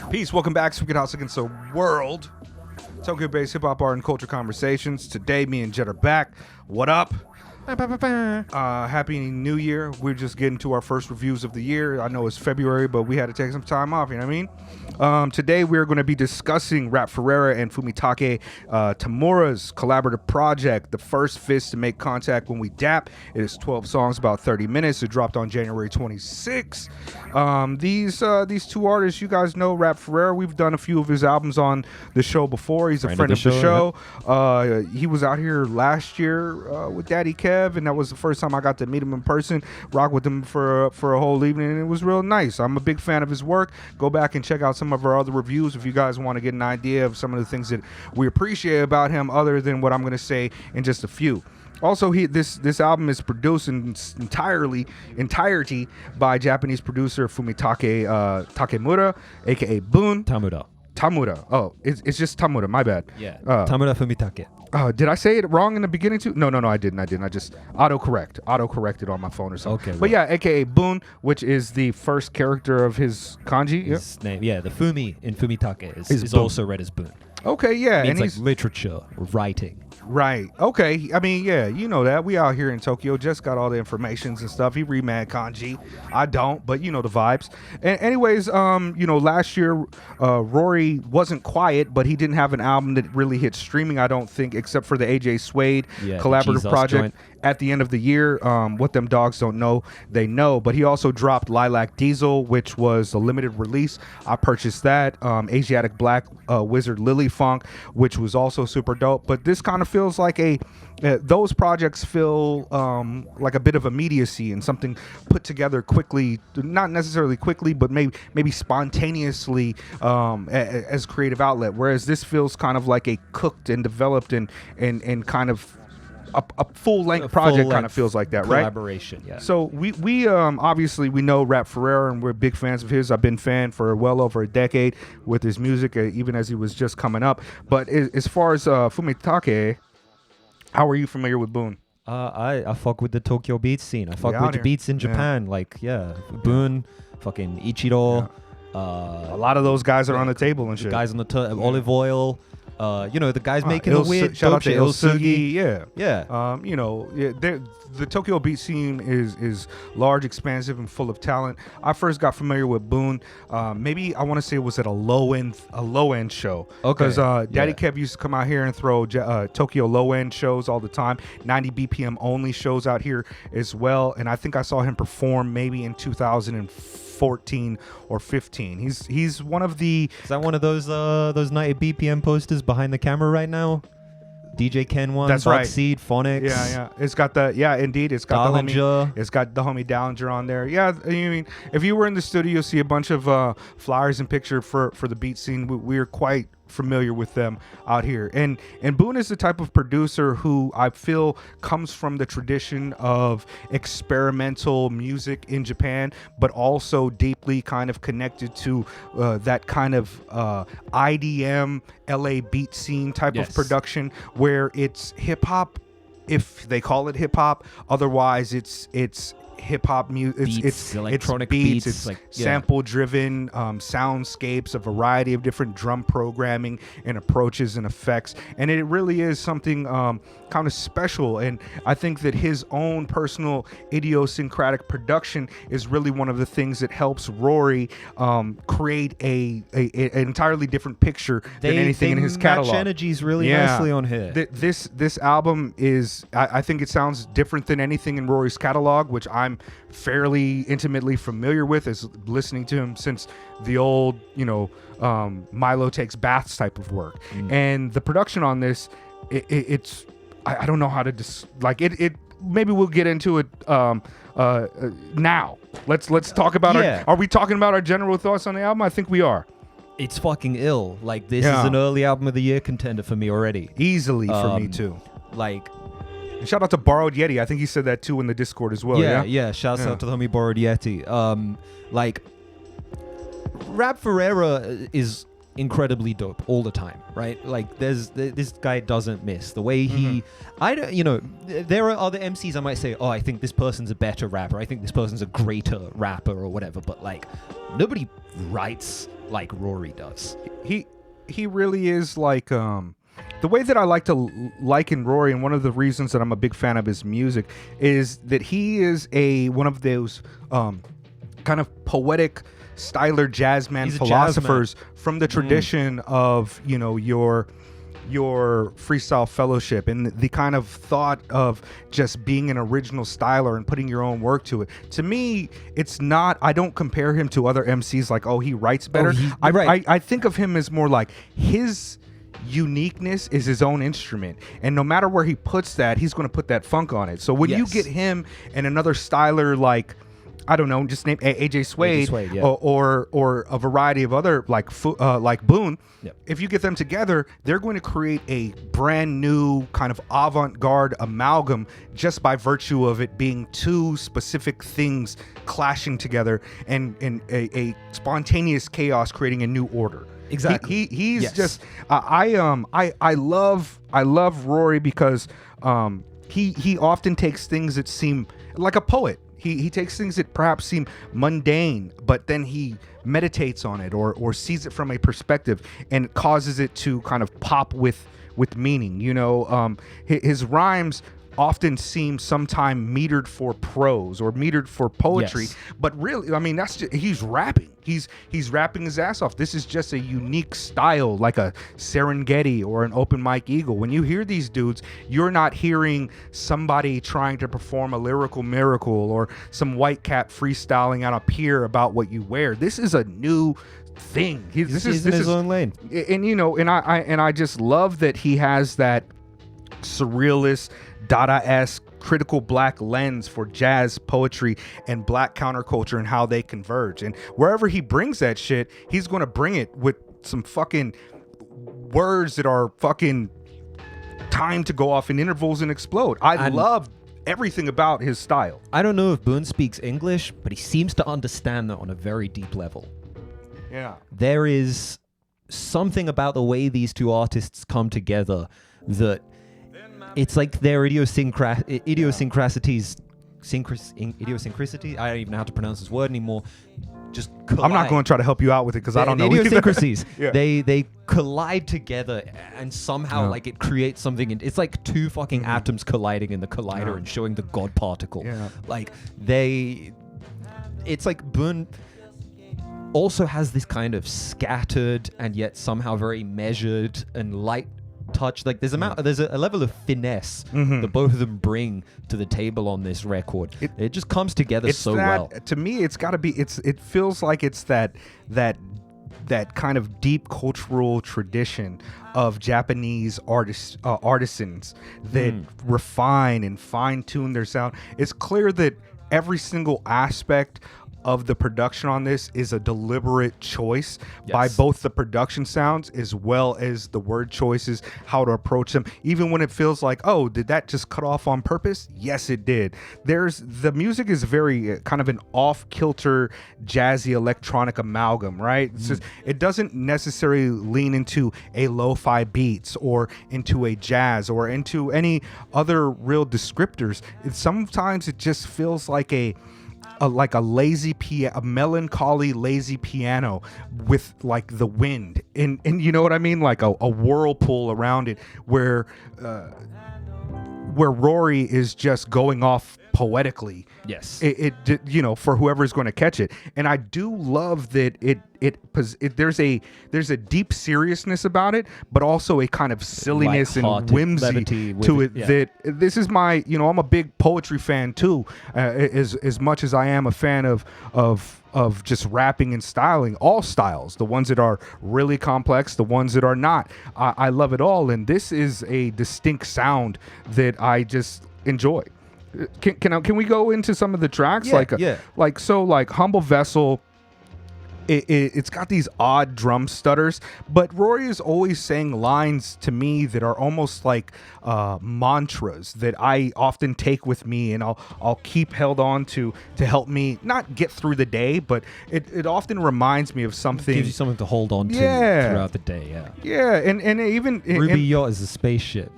Peace, welcome back to Wicked House Against the World. Tokyo-based hip-hop art and culture conversations. Today, me and Jet are back. What up? Happy New Year. We're just getting to our first reviews of the year. I know it's February, but we had to take some time off, you know what I mean? Today, we're going to be discussing RAP FERREIRA and Fumitake Tamura's collaborative project, The First Fist to Make Contact When We Dap. It is 12 songs, about 30 minutes. It dropped on January 26th. These two artists, you guys know RAP FERREIRA. We've done a few of his albums on the show before. He's a friend of the show. Yeah. He was out here last year with Daddy Kev, and that was the first time I got to meet him in person, rock with him for a whole evening, and it was real nice. I'm a big fan of his work. Go back and check out some of our other reviews if you guys want to get an idea of some of the things that we appreciate about him other than what I'm going to say in just a few. Also, this album is produced in entirety by Japanese producer Fumitake Tamura, aka Boon. Tamura. Oh, it's just Tamura. My bad. Yeah. Tamura Fumitake. Did I say it wrong in the beginning too? No, I didn't. I just auto-corrected on my phone or something. Okay. But yeah, aka Boon, which is the first character of his kanji. His name, yeah, the Fumi in Fumitake is also read as Boon. Okay, yeah. It means like literature or writing. Right. Okay. I mean, yeah, you know that. We out here in Tokyo. Just got all the informations and stuff. He read mad kanji. I don't, but you know the vibes. And anyways, last year, Rory wasn't quiet, but he didn't have an album that really hit streaming, I don't think, except for the AJ Suede collaborative project at the end of the year. What them dogs don't know, they know. But he also dropped Lilac Diesel, which was a limited release. I purchased that. Asiatic Black Wizard Lily Funk, which was also super dope. But this kind of feels like those projects feel like a bit of immediacy and something put together quickly, not necessarily quickly, but maybe spontaneously as creative outlet. Whereas this feels kind of like a cooked and developed and kind of a full-length project kind of feels like that, right? Collaboration, yeah. So we obviously we know RAP FERREIRA and we're big fans of his. I've been a fan for well over a decade with his music, even as he was just coming up. But as far as Fumitake, how are you familiar with Boon? I fuck with the Tokyo beats scene. I fuck with the beats in Japan. Boon, fucking Ichiro. Yeah. A lot of those guys are on the table and shit. Guys on the Olive Oil. The guys making the weird shout out to shit, Ilsugi. Yeah. The Tokyo beat scene is large, expansive, and full of talent. I first got familiar with Boon. Maybe I want to say it was at a low end show. Okay. Because Daddy Kev used to come out here and throw Tokyo low end shows all the time. 90 BPM only shows out here as well. And I think I saw him perform maybe in 2014 or 15. He's one of the. Is that one of those 90 BPM posters behind the camera right now? DJ Ken one. That's right. Seed, Phonics. Yeah. It's got indeed. It's got Dallinger. It's got the homie Dallinger on there. Yeah, I mean, if you were in the studio, you'll see a bunch of flyers and picture for the beat scene. We're quite familiar with them out here, and Boon is the type of producer who I feel comes from the tradition of experimental music in Japan, but also deeply kind of connected to that kind of IDM LA beat scene type of production where it's hip hop, if they call it hip hop. Otherwise it's hip hop music. It's electronic beats. It's like sample driven soundscapes, a variety of different drum programming and approaches and effects, and it really is something kind of special. And I think that his own personal idiosyncratic production is really one of the things that helps Rory create an entirely different picture than anything in his catalog. Match energies really nicely on here. This album is, I think it sounds different than anything in Rory's catalog, which I'm fairly intimately familiar with, as listening to him since the old, Milo Takes Baths type of work. And the production on this, it's I don't know how to it. Maybe we'll get into it now. Let's talk about are we talking about our general thoughts on the album? I think we are. It's fucking ill. Like, this is an early album of the year contender for me already. Easily for me too. And shout out to Borrowed Yeti. I think he said that too in the Discord as well. Yeah. Shouts out to the homie Borrowed Yeti. RAP FERREIRA is incredibly dope all the time, right? Like, this guy doesn't miss the way he. There are other MCs I might say, oh, I think this person's a better rapper. I think this person's a greater rapper or whatever. But like, nobody writes like Rory does. He really is like the way that I like to liken Rory, and one of the reasons that I'm a big fan of his music is that he is one of those kind of poetic styler jazzman philosophers from the tradition of your freestyle fellowship and the kind of thought of just being an original styler and putting your own work to it. To me, it's not, I don't compare him to other MCs like, oh, he writes better. I think of him as more like his uniqueness is his own instrument, and no matter where he puts that, he's going to put that funk on it. So when you get him and another styler like, I don't know, just name AJ Suede, or a variety of other like Boone. Yep. If you get them together, they're going to create a brand new kind of avant-garde amalgam just by virtue of it being two specific things clashing together and a spontaneous chaos creating a new order. Exactly. He's just I love Rory because he often takes things that seem like a poet. He takes things that perhaps seem mundane, but then he meditates on it or sees it from a perspective and causes it to kind of pop with meaning. His rhymes often seem sometime metered for prose or metered for poetry, but really, I mean, that's just, he's rapping. He's rapping his ass off. This is just a unique style, like a Serengeti or an Open Mike Eagle. When you hear these dudes, you're not hearing somebody trying to perform a lyrical miracle or some white cat freestyling on a pier about what you wear. This is a new thing. This is in his own lane, and I just love that he has that surrealist, Dada-esque, critical black lens for jazz, poetry, and black counterculture and how they converge. And wherever he brings that shit, he's going to bring it with some fucking words that are fucking timed to go off in intervals and explode. I love everything about his style. I don't know if Boone speaks English, but he seems to understand that on a very deep level. Yeah. There is something about the way these two artists come together that it's like their idiosyncrasies, idiosyncrasy. I don't even know how to pronounce this word anymore. Just collide. I'm not going to try to help you out with it because I don't know. Idiosyncrasies. They collide together and somehow like it creates something. It's like two fucking atoms colliding in the collider and showing the God particle. Yeah. Like it's like Boone also has this kind of scattered and yet somehow very measured and light touch. Like there's a level of finesse that both of them bring to the table on this record. It just comes together so well. To me, it's got to be. It feels like it's that kind of deep cultural tradition of Japanese artisans that refine and fine tune their sound. It's clear that every single aspect of the production on this is a deliberate choice by both the production sounds as well as the word choices, how to approach them, even when it feels like, oh, did that just cut off on purpose? Yes, it did. The music is very kind of an off-kilter jazzy electronic amalgam, right? It's just, it doesn't necessarily lean into a lo-fi beats or into a jazz or into any other real descriptors. Sometimes it just feels like a lazy a melancholy lazy piano with like the wind and you know what I mean, like a whirlpool around it where Rory is just going off poetically. Yes. It for whoever's going to catch it. And I do love that there's a deep seriousness about it, but also a kind of silliness and whimsy to it. That this is my, I'm a big poetry fan too, as much as I am a fan of just rapping and styling, all styles, the ones that are really complex, the ones that are not. I love it all, and this is a distinct sound that I just enjoy. Can we go into some of the tracks? Like Humble Vessel. It's got these odd drum stutters, but Rory is always saying lines to me that are almost like mantras that I often take with me and I'll keep held on to help me not get through the day, but it often reminds me of something. It gives you something to hold on to throughout the day. Yeah, and even Ruby Yacht is a spaceship.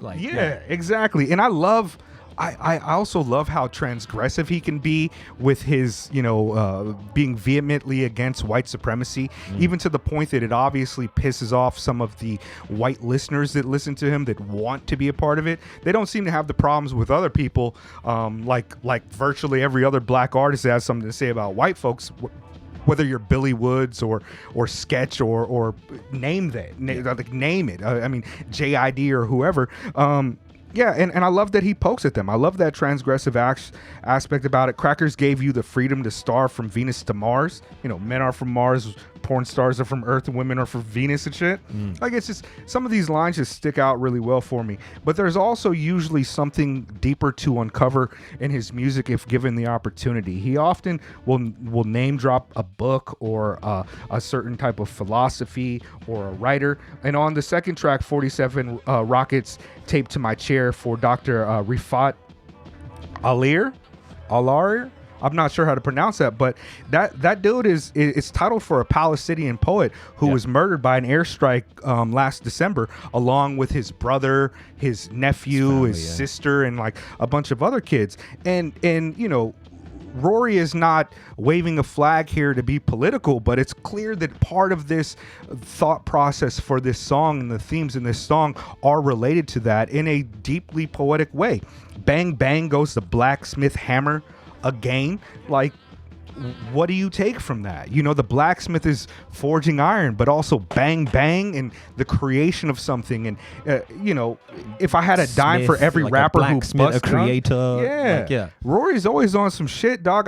Exactly. And I love I also love how transgressive he can be with his, being vehemently against white supremacy, even to the point that it obviously pisses off some of the white listeners that listen to him that want to be a part of it. They don't seem to have the problems with other people, like virtually every other black artist that has something to say about white folks. Whether you're Billy Woods or Sketch or name that, name it. I mean, JID or whoever. Yeah, and I love that he pokes at them. I love that transgressive aspect about it. Crackers gave you the freedom to star from Venus to Mars. Men are from Mars, porn stars are from Earth, and women are from Venus and shit. Like, it's just, some of these lines just stick out really well for me. But there's also usually something deeper to uncover in his music if given the opportunity. He often will name drop a book or a certain type of philosophy or a writer. And on the second track, 47 Rockets Taped to My Chair for Dr. Rifat Alir. I'm not sure how to pronounce that, but that dude is titled for a Palestinian poet who was murdered by an airstrike last December, along with his brother, his nephew, his sister, and like a bunch of other kids. And Rory is not waving a flag here to be political, but it's clear that part of this thought process for this song and the themes in this song are related to that in a deeply poetic way. Bang, bang goes the blacksmith hammer again. Like, what do you take from that? The blacksmith is forging iron, but also bang, bang, and the creation of something. And, if I had a dime for every like rapper who busts a creator, Rory's always on some shit, dog.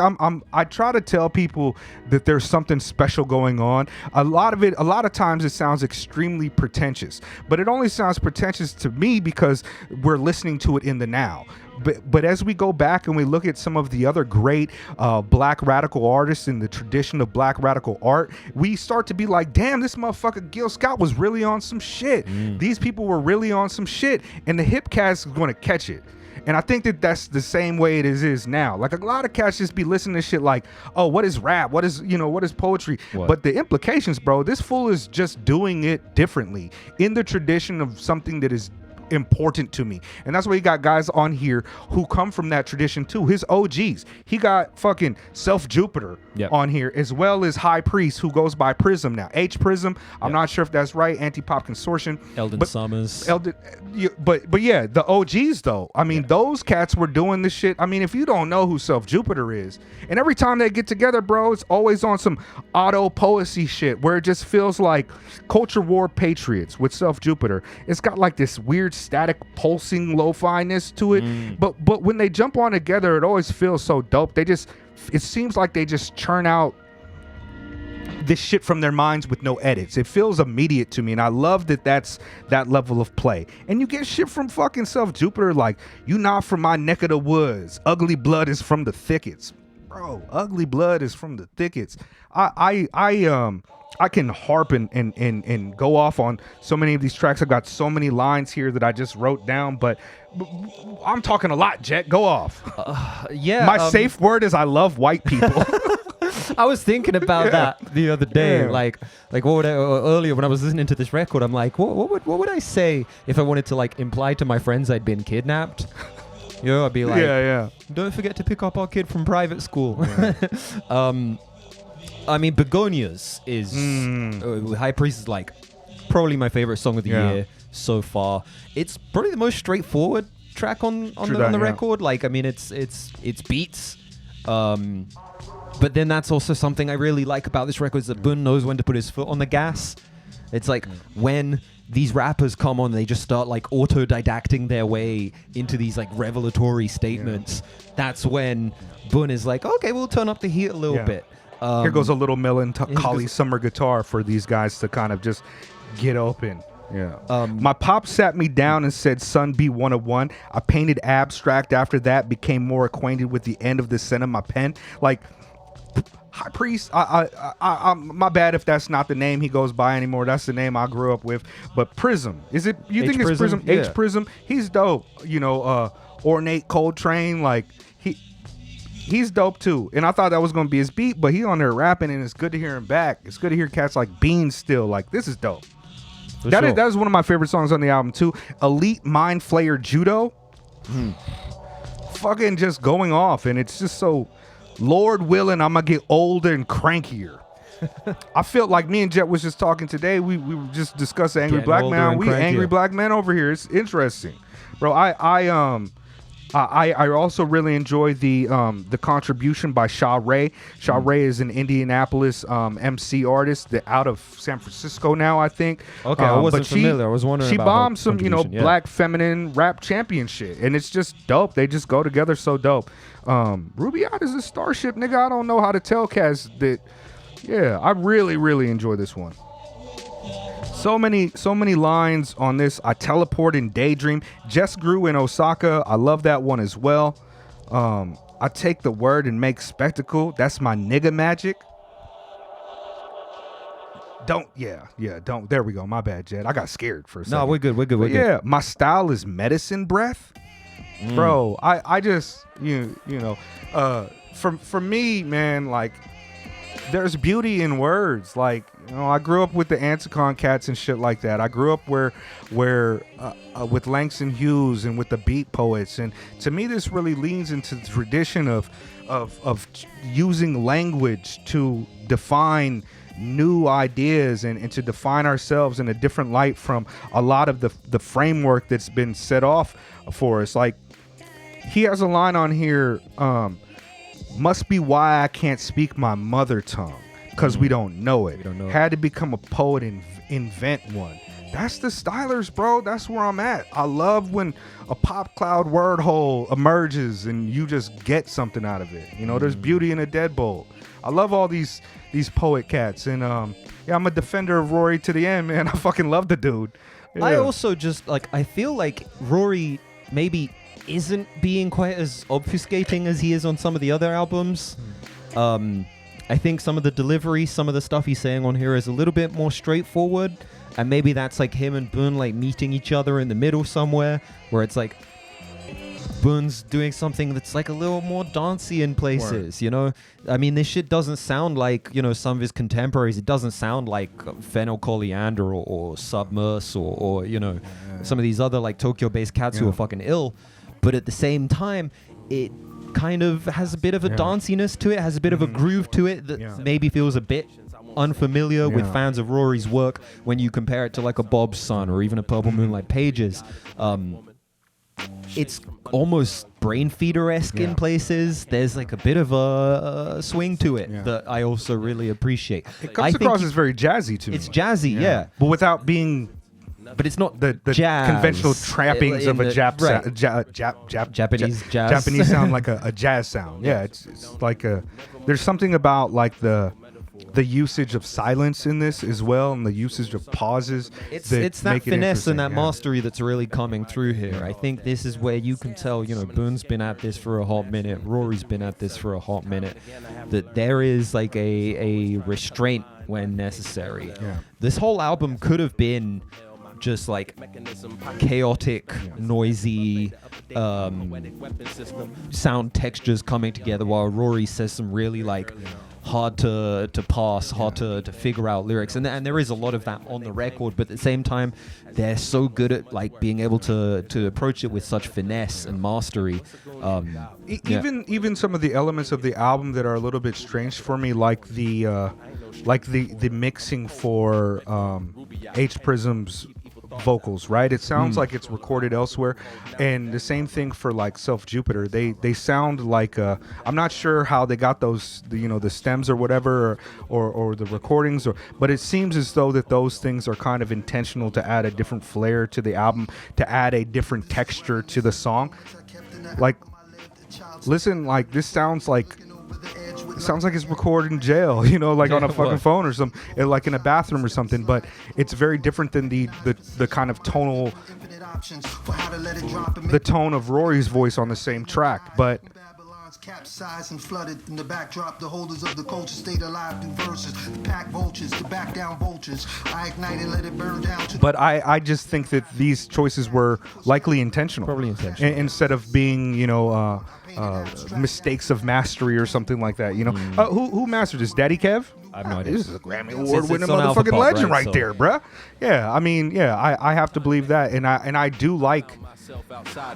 I try to tell people that there's something special going on. A lot of times it sounds extremely pretentious, but it only sounds pretentious to me because we're listening to it in the now. But as we go back and we look at some of the other great black radical artists in the tradition of black radical art, we start to be like, damn, this motherfucker Gil Scott was really on some shit. These people were really on some shit, and the hip cats is going to catch it. And I think that that's the same way it is now. Like, a lot of cats just be listening to shit like, oh, what is rap? What is poetry? What? But the implications, bro, this fool is just doing it differently in the tradition of something that is important to me. And that's why you got guys on here who come from that tradition too. His OGs. He got fucking Self Jupiter on here, as well as High Priest, who goes by Prism now. H Prism. I'm not sure if that's right. Anti-Pop Consortium. Eldon Summers. But yeah, the OGs though. I mean, those cats were doing this shit. I mean, if you don't know who Self Jupiter is, and every time they get together, bro, it's always on some auto poesy shit where it just feels like Culture War Patriots with Self Jupiter. It's got like this weird static pulsing lo-fi-ness to it, but when they jump on together, it always feels so dope. It seems like they just churn out this shit from their minds with no edits. It feels immediate to me, and I love that that's that level of play. And you get shit from fucking Self Jupiter like, you not from my neck of the woods, ugly blood is from the thickets. Bro, ugly blood is from the thickets. I can harp and go off on so many of these tracks. I've got so many lines here that I just wrote down, but I'm talking a lot, Jet. Go off. My safe word is I love white people. I was thinking about that the other day. Like what would earlier when I was listening to this record, I'm like, what would I say if I wanted to like imply to my friends I'd been kidnapped? I'd be like, don't forget to pick up our kid from private school. I mean, Begonias is High Priest is like probably my favorite song of the year so far. It's probably the most straightforward track on the record. Like, I mean, it's beats, but then that's also something I really like about this record is that Bun knows when to put his foot on the gas. It's like when these rappers come on, they just start like autodidacting their way into these like revelatory statements. That's when Bun is like, okay, we'll turn up the heat a little bit. Here goes a little melancholy summer guitar for these guys to kind of just get open. My pop sat me down and said, son, be one of one. I painted abstract after that, became more acquainted with the end of the scent of my pen. Like, High Priest, I my bad if that's not the name he goes by anymore. That's the name I grew up with. But Prism, is it? You think it's Prism? Yeah. H Prism. He's dope. Ornate Coltrane, like he's dope too. And I thought that was gonna be his beat, but he on there rapping, and it's good to hear him back. It's good to hear cats like Beans still. Like, this is dope. That is one of my favorite songs on the album too. Elite Mind Flayer Judo. fucking just going off, and it's just so, Lord willing, I'm gonna get older and crankier. I feel like me and Jet was just talking today. We were just discussing Angry Getting Black older Man. and We crankier. angry black men over here. It's interesting, bro. I also really enjoy the contribution by Sha Ray. Sha Ray is an Indianapolis MC artist that out of San Francisco now, I think. Okay, I wasn't but familiar. I was wondering she about her bombed some, contribution, yeah. black feminine rap champion shit, and it's just dope. They just go together so dope. Ruby Out is a starship, nigga. I don't know how to tell cats that. Yeah, I really, really enjoy this one. So many lines on this. I teleport and daydream. Jess grew in Osaka. I love that one as well. I take the word and make spectacle. That's my nigga magic. Don't. There we go. My bad, Jed. I got scared for a second. No, we're good. Yeah, my style is medicine breath. Bro, I just, for me, man, like, there's beauty in words. Like, I grew up with the Anticon cats and shit like that. I grew up where with Langston Hughes and with the beat poets, and to me this really leans into the tradition of using language to define new ideas and to define ourselves in a different light from a lot of the framework that's been set off for us. Like, he has a line on here, must be why I can't speak my mother tongue, because we don't know it. Had to become a poet and invent one. That's the Stylers, bro. That's where I'm at. I love when a pop cloud word hole emerges and you just get something out of it. There's beauty in a deadbolt. I love all these poet cats, and I'm a defender of Rory to the end, man. I fucking love the dude. Yeah. I also just I feel like Rory maybe isn't being quite as obfuscating as he is on some of the other albums. I think some of the delivery, some of the stuff he's saying on here is a little bit more straightforward, and maybe that's like him and Boone like meeting each other in the middle somewhere, where it's like Boone's doing something that's like a little more dancey in places. I mean, this shit doesn't sound like some of his contemporaries. It doesn't sound like Fennel Coriander or Submerse or some of these other like Tokyo-based cats who are fucking ill. But at the same time, it kind of has a bit of a danciness to it, has a bit of a groove to it that maybe feels a bit unfamiliar with fans of Rory's work when you compare it to like a Bob's Son or even a Purple Moonlight Pages. It's almost brain feeder-esque in places. There's like a bit of a swing to it that I also really appreciate. It comes across as very jazzy to me. It's jazzy, yeah. But without being... But it's not the jazz conventional trappings of a Japanese jazz. Japanese sound, like a jazz sound. Yeah, it's like there's something about like the usage of silence in this as well, and the usage of pauses. It's that finesse and that mastery that's really coming through here. I think this is where you can tell, Boone's been at this for a hot minute, Rory's been at this for a hot minute, that there is like a restraint when necessary. This whole album could have been just like chaotic, noisy sound textures coming together, while Rory says some really like hard to pass, hard to figure out lyrics, and there is a lot of that on the record. But at the same time, they're so good at like being able to approach it with such finesse and mastery. Even some of the elements of the album that are a little bit strange for me, like the mixing for H Prism's vocals, right? It sounds like it's recorded elsewhere, and the same thing for like Self Jupiter. They sound like I'm not sure how they got those the stems or whatever or the recordings, but it seems as though that those things are kind of intentional to add a different flair to the album, to add a different texture to the song. Like, listen, like this sounds like it's recorded in jail, like on a fucking phone or something, like in a bathroom or something. But it's very different than the kind of tonal, the tone of Rory's voice on the same track. But capsized and flooded in the backdrop, the holders of the culture stayed alive through verses, the pack vultures, the back down vultures. I ignited, let it burn down. But I just think that these choices were likely intentional. Probably intentional. Instead of being, mistakes of mastery or something like that. Who mastered this? Daddy Kev? I have no idea. This is a Grammy Award-winning it's on Alpha motherfucking Pop, legend right? right there, bruh. Yeah, I mean, yeah, I have to believe that, and I do like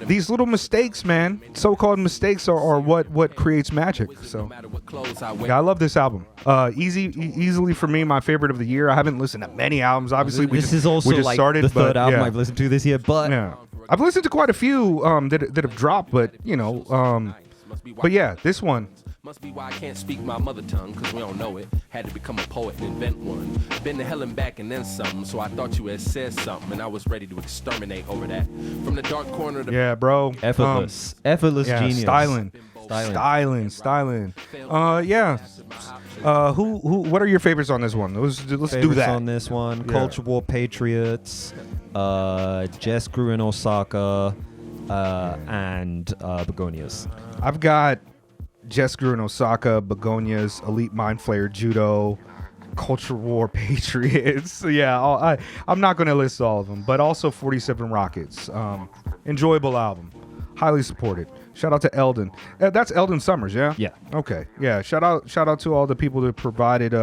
these little mistakes, man. So-called mistakes are what creates magic. So, yeah, I love this album. Easily for me, my favorite of the year. I haven't listened to many albums. Obviously, This is also we just like started, the third but, album yeah. I've listened to this year, but Yeah, I've listened to quite a few that have dropped, but you know, but yeah, this one. Must be why I can't speak my mother tongue, cause we don't know it. Had to become a poet and invent one. Been to hell and back and then some, so I thought you had said something, and I was ready to exterminate over that. From the dark corner of the Yeah, bro. effortless Yeah, genius. styling. Yeah. Who? What are your favorites on this one? Let's do Favorites that. on this one. Yeah. Culture War Patriots, Jess Grew in Osaka, and Begonias. I've got Jess Grew in Osaka, Begonias, Elite Mind Flayer Judo, Culture War Patriots. Yeah, I'm not going to list all of them, but also 47 Rockets. Enjoyable album. Highly supported. Shout out to Eldon. That's Eldon Summers, yeah? Yeah. Okay. Yeah. Shout out to all the people that provided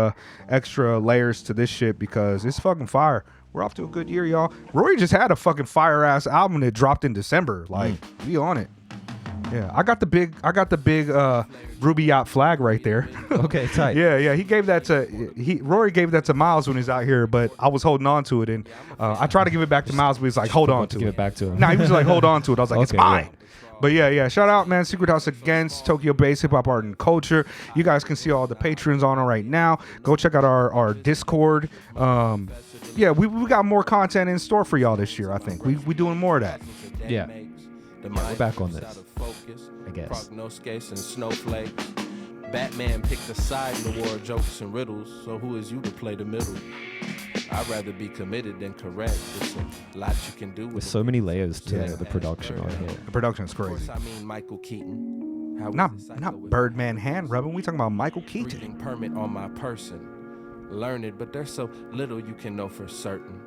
extra layers to this shit because it's fucking fire. We're off to a good year, y'all. Rory just had a fucking fire ass album that dropped in December. Like, we on it. Yeah, I got the big Ruby Yacht flag right there. Okay, tight. Yeah. Rory gave that to Miles when he was out here, but I was holding on to it, and I tried to give it back to Miles, but he's like, hold on to give it. it back to him. Nah, he was like, hold on to it. I was like, it's Okay, mine. yeah. But yeah. Shout out, man. Secret House Against Tokyo Based Hip Hop Art and Culture. You guys can see all the patrons on it right now. Go check out our Discord. Yeah, we got more content in store for y'all this year. I think we doing more of that. Yeah. We're back on this, I guess. Prognosticates and snowflakes. Batman picked a side in the war of jokes and riddles, so who is you to play the middle? I'd rather be committed than correct. There's a lot you can do with There's so many layers to the production on here. The production's Of crazy. course, I mean Michael Keaton. How Not was the cycle not with Birdman hand rubbing. We talking about Michael Keaton. breathing permit on my person. Learn it, but there's so little you can know for certain.